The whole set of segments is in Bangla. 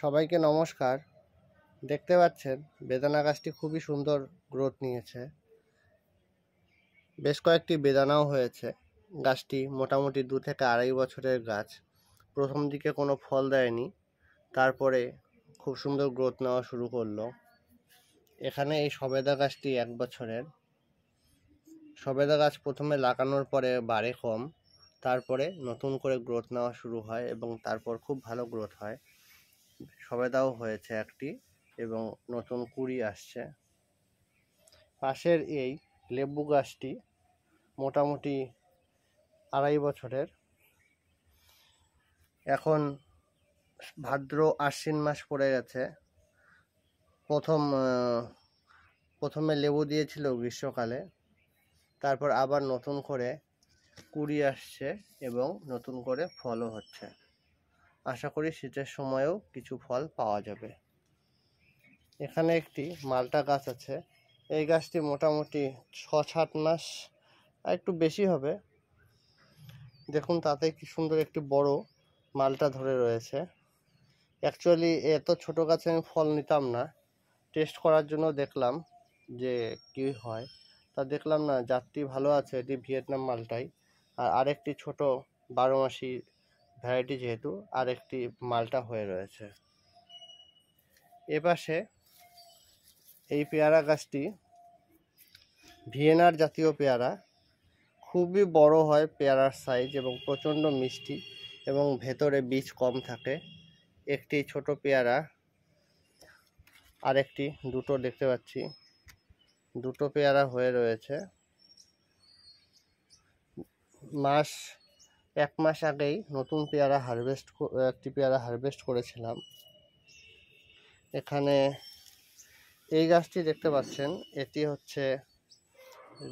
সবাইকে নমস্কার। দেখতে পাচ্ছেন বেদানা গাছটি খুবই সুন্দর গ্রোথ নিয়েছে, বেশ কয়েকটি বেদানাও হয়েছে। গাছটি মোটামুটি 2 থেকে 2.5 বছরের গাছ। প্রথম দিকে কোনো ফল দেয়নি, তারপরে খুব সুন্দর গ্রোথ নেওয়া শুরু করলো। এখানে এই সবেদা গাছটি 1 বছরের। সবেদা গাছ প্রথমে লাগানোর পরে বাড়ে কম, তারপরে নতুন করে গ্রোথ নেওয়া শুরু হয় এবং তারপর খুব ভালো গ্রোথ হয়। সবেদাও হয়েছে একটি এবং নতুন কুঁড়ি আসছে। পাশের এই লেবু গাছটি মোটামুটি 2.5 বছরের। এখন ভাদ্র আশ্বিন মাস পড়ে গেছে। প্রথমে লেবু দিয়েছিল গ্রীষ্মকালে, তারপর আবার নতুন করে কুঁড়ি আসছে এবং নতুন করে ফলও হচ্ছে। আশা করি শীতের সময়েও কিছু ফল পাওয়া যাবে। এখানে একটি মালটা গাছ আছে। এই গাছটি মোটামুটি 6-7 মাস, আর একটু বেশি হবে। দেখুন তাতে কি সুন্দর একটি বড় মালটা ধরে রয়েছে। অ্যাকচুয়ালি এত ছোট গাছে আমি ফল নিতাম না, টেস্ট করার জন্য দেখলাম যে কি হয়। তা দেখলাম না, জাতটি ভালো আছে, এটি ভিয়েতনাম মালটাই। আর আরেকটি ছোট 12 মাসি ভ্যারাইটি, যেহেতু আরেকটি মালটা হয়ে রয়েছে। এপাশে এই পেয়ারা গাছটি ভিয়েনার জাতীয় পেয়ারা, খুবই বড় হয় পেয়ারার সাইজ এবং প্রচণ্ড মিষ্টি এবং ভেতরে বীজ কম থাকে। একটি ছোট পেয়ারা, আরেকটি দুটো দেখতে পাচ্ছি, দুটো পেয়ারা হয়ে রয়েছে। 1 মাস আগেই নতুন পেয়ারা একটি পেয়ারা হারভেস্ট করেছিলাম। এখানে এই গাছটি দেখতে পাচ্ছেন, এটি হচ্ছে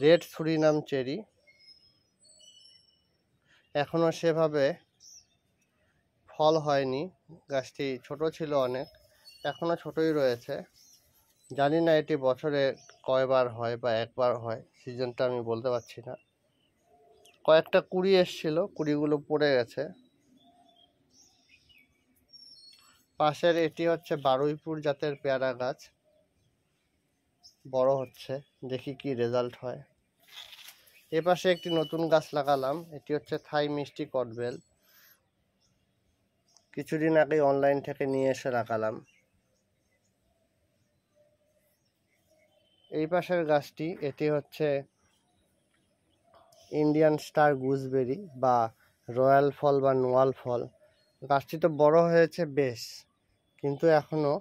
রেড সুরিনাম চেরি। এখনো সেভাবে ফল হয়নি, গাছটি ছোট ছিল অনেক, এখনো ছোটই রয়েছে। জানি না এটি বছরে কয়বার হয় বা একবার হয়, সিজনটা আমি বলতে পারছি না। কয়েকটা কুঁড়ি এসেছিল, কুঁড়িগুলো পড়ে গেছে। পাশের এটি হচ্ছে বারুইপুর জাতের পেয়ারা গাছ, বড় হচ্ছে, দেখি কি রেজাল্ট হয়। এপাশে একটি নতুন গাছ লাগালাম, এটি হচ্ছে থাই মিষ্টি কটবেল। কিছুদিন আগে অনলাইন থেকে নিয়ে এসে লাগালাম। এই পাশের গাছটি, এটি হচ্ছে ইন্ডিয়ান স্টার গুজবেরি বা রয়্যাল ফল বা নোয়াল ফল। গাছটি তো বড় হয়েছে বেশ, কিন্তু এখনো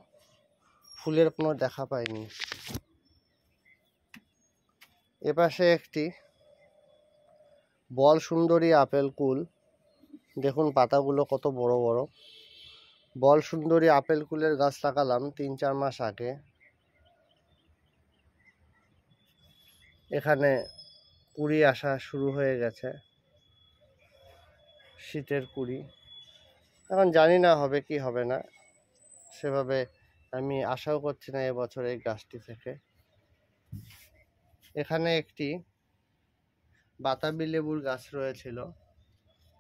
ফুলের কোনো দেখা পাইনি। এপাশে একটি বল সুন্দরী আপেল কুল, দেখুন পাতাগুলো কত বড় বড়। বল সুন্দরী আপেল কুলের গাছ লাগালাম 3-4 মাস আগে। এখানে কুঁড়ি আসা শুরু হয়ে গেছে, শীতের কুঁড়ি। এখন জানি না হবে কি হবে না, সেভাবে আমি আশাও করছি না এবছর এই গাছটি থেকে। এখানে একটি বাতাবি লেবুর গাছ রয়েছিল,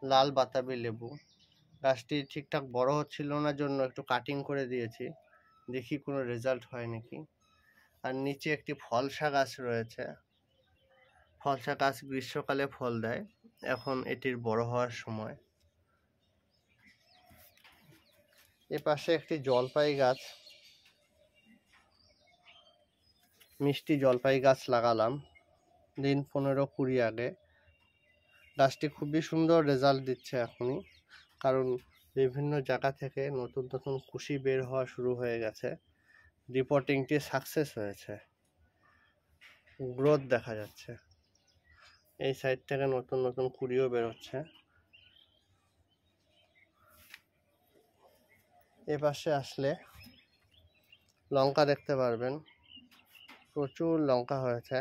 লাল বাতাবি লেবু। গাছটি ঠিকঠাক বড় হচ্ছিল না জন্য একটু কাটিং করে দিয়েছি, দেখি কোনো রেজাল্ট হয় নাকি। আর নিচে একটি ফলসা গাছ রয়েছে। ফলসা গাছ গ্রীষ্মকালে ফল দেয়, এখন এটির বড় হওয়ার সময়। এপাশে একটি জলপাই গাছ, মিষ্টি জলপাই গাছ লাগালাম দিন 15-20 আগে। গাছটি খুবই সুন্দর রেজাল্ট দিচ্ছে এখনই, কারণ বিভিন্ন জায়গা থেকে নতুন নতুন কুশি বের হওয়া শুরু হয়ে গেছে। রিপোর্টিংটি সাকসেস হয়েছে, গ্রোথ দেখা যাচ্ছে। এই সাইড থেকে নতুন নতুন কুড়িও বেরোচ্ছে। এপাশে আসলে লঙ্কা দেখতে পারবেন, প্রচুর লঙ্কা হয়েছে।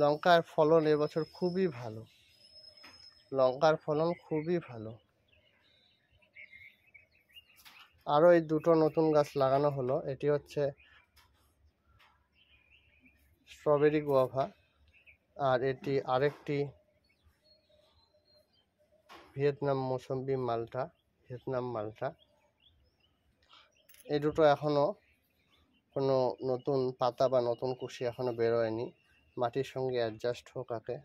লঙ্কার ফলন এবছর খুবই ভালো, লঙ্কার ফলন খুবই ভালো। আরও এই দুটো নতুন গাছ লাগানো হলো, এটি হচ্ছে স্ট্রবেরি গুয়াভা, আর এটি আরেকটি ভিয়েতনাম মৌসুম্বি মালটা, ভিয়েতনাম মালটা। এই দুটো এখনও কোনো নতুন পাতা বা নতুন কুশি এখনও বেরোয়নি, মাটির সঙ্গে অ্যাডজাস্ট হোক আগে।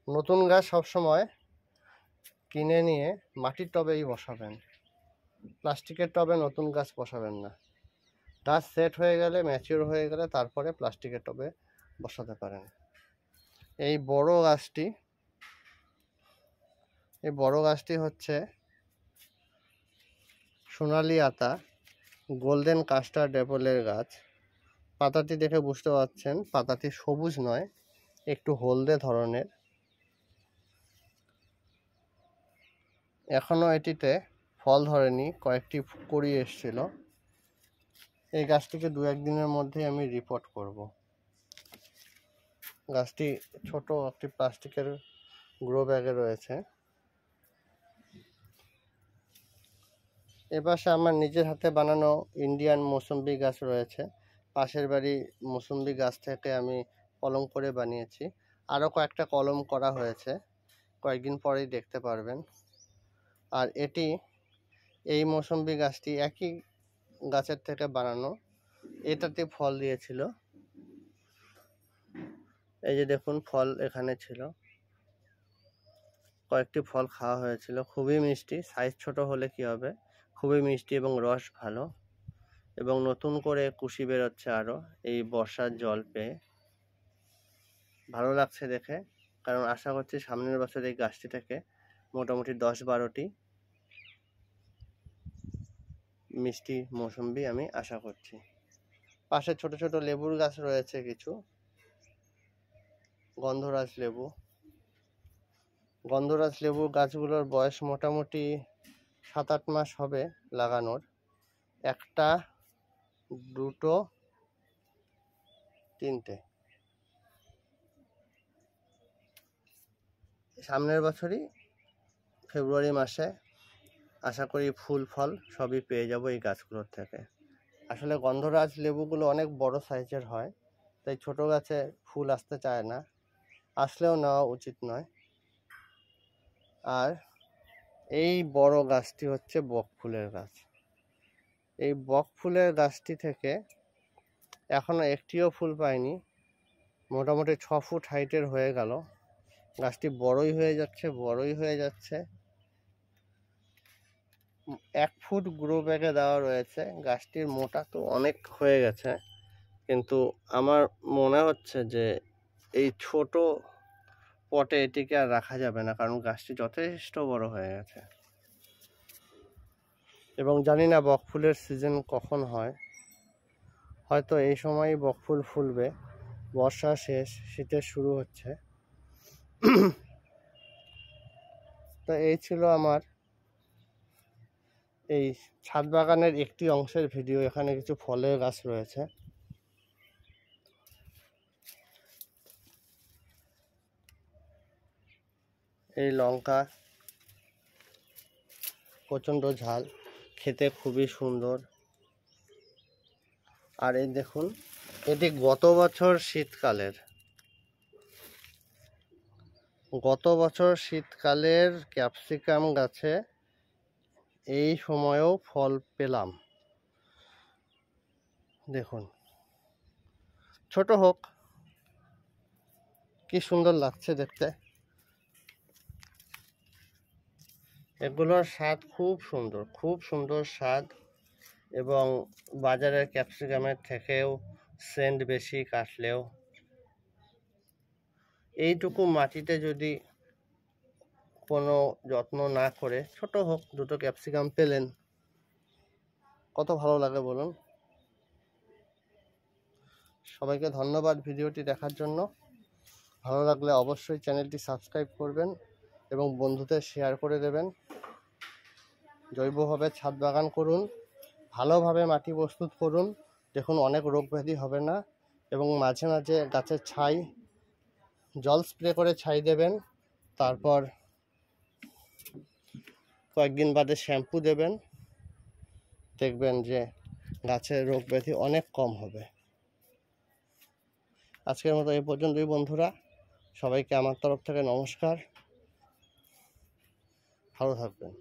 নতুন গাছ সবসময় কিনে নিয়ে মাটির টবেই বসাবেন, প্লাস্টিকের টবে নতুন গাছ বসাবেন না। গাছ সেট হয়ে গেলে, ম্যাচিওর হয়ে গেলে তারপরে প্লাস্টিকের টবে বসাতে পারেন। এই বড় গাছটি হচ্ছে সোনালি আতা গোল্ডেন কাস্টার্ড অ্যাপেলের গাছ। পাতাটি দেখে বুঝতে পারছেন পাতাটি সবুজ নয়, একটু হলদে ধরনের। এখনও এটিতে ফল ধরেনি, কয়েকটি কুঁড়ি এসেছিল। এই গাছটিকে 2-1 দিনের মধ্যেই আমি রিপোর্ট করব। গাছটি ছোট একটি প্লাস্টিকের গ্রো ব্যাগে রয়েছে। এপাশে আমার নিজের হাতে বানানো ইন্ডিয়ান মৌসুম্বি গাছ রয়েছে। পাশের বাড়ি মৌসুম্বি গাছ থেকে আমি কলম করে বানিয়েছি। আরও কয়েকটা কলম করা হয়েছে, কয়েকদিন পরেই দেখতে পারবেন। আর এই মৌসুম্বি গাছটি একই গাছের থেকে বানানো। এটাতে ফল দিয়েছিল, এই যে দেখুন ফল এখানে ছিল, কয়েকটি ফল খাওয়া হয়েছিল। খুবই মিষ্টি, সাইজ ছোট হলে কি হবে, খুবই মিষ্টি এবং রস ভালো। এবং নতুন করে কুশি বেরোচ্ছে আরও এই বর্ষার জল পেয়ে। ভালো লাগছে দেখে, কারণ আশা করছি সামনের বছর এই গাছটি থেকে মোটামুটি 10-12টি মিষ্টি মৌসুম্বি আমি আশা করছি। পাশে ছোট ছোট লেবুর গাছ রয়েছে কিছু, গন্ধরাজ লেবু গাছগুলোর বয়স মোটামুটি 7-8 মাস হবে লাগানোর। 1টা 2টো 3টে, সামনের বছরই ফেব্রুয়ারি মাসে আশা করি ফুল ফল সবই পেয়ে যাব এই গাছগুলোর থেকে। আসলে গন্ধরাজ লেবুগুলো অনেক বড় সাইজের হয়, তাই ছোট গাছে ফুল আসতে চায় না, আসলেও নেওয়া উচিত নয়। আর এই বড় গাছটি হচ্ছে বকফুলের গাছ। এই বকফুলের গাছটি থেকে এখনো একটিও ফুল পাইনি, মোটামুটি 6 ফুট হাইটের হয়ে গেল। গাছটি বড়ই হয়ে যাচ্ছে। 1 ফুট গ্রো ব্যাগে দেওয়া রয়েছে। গাছটির মোটা তো অনেক হয়ে গেছে, কিন্তু আমার মনে হচ্ছে যে এই ছোট পটে এটিকে আর রাখা যাবে না, কারণ গাছটি যথেষ্ট বড় হয়ে গেছে। এবং জানি না বকফুলের সিজন কখন হয়, হয়তো এই সময়ই বকফুল ফুলবে। বর্ষা শেষ, শীতের শুরু হচ্ছে। তো এই ছিল আমার এই ছাদ বাগানের একটি অংশের ভিডিও। এখানে কিছু ফলের গাছ রয়েছে। এই লঙ্কা প্রচণ্ড ঝাল, খেতে খুবই সুন্দর। আর এই দেখুন, এটি গত বছর শীতকালের ক্যাপসিকাম গাছে এই সময়েও ফল পেলাম। দেখুন, ছোট হোক কি সুন্দর লাগছে দেখতে। এগুলোর স্বাদ খুব সুন্দর স্বাদ, এবং বাজারের ক্যাপসিকামের থেকেও সেন্ট বেশি কাটলেও। এইটুকু মাটিতে যদি কোনো যত্ন না করে, ছোট হোক, 2টো ক্যাপসিকাম পেলেন, কত ভালো লাগে বলুন। সবাইকে ধন্যবাদ ভিডিওটি দেখার জন্য। ভালো লাগলে অবশ্যই চ্যানেলটি সাবস্ক্রাইব করবেন এবং বন্ধুদের শেয়ার করে দেবেন। জৈবভাবে ছাদ বাগান করুন, ভালোভাবে মাটি প্রস্তুত করুন, দেখুন অনেক রোগ ব্যাধি হবে না। এবং মাঝে মাঝে গাছের জল স্প্রে করে ছাই দেবেন, তারপর কয়েকদিন বাদে শ্যাম্পু দেবেন, দেখবেন যে গাছের রোগ ব্যাধি অনেক কম হবে। আজকের মতো এই পর্যন্তই বন্ধুরা, সবাইকে আমার তরফ থেকে নমস্কার, ভালো থাকবেন।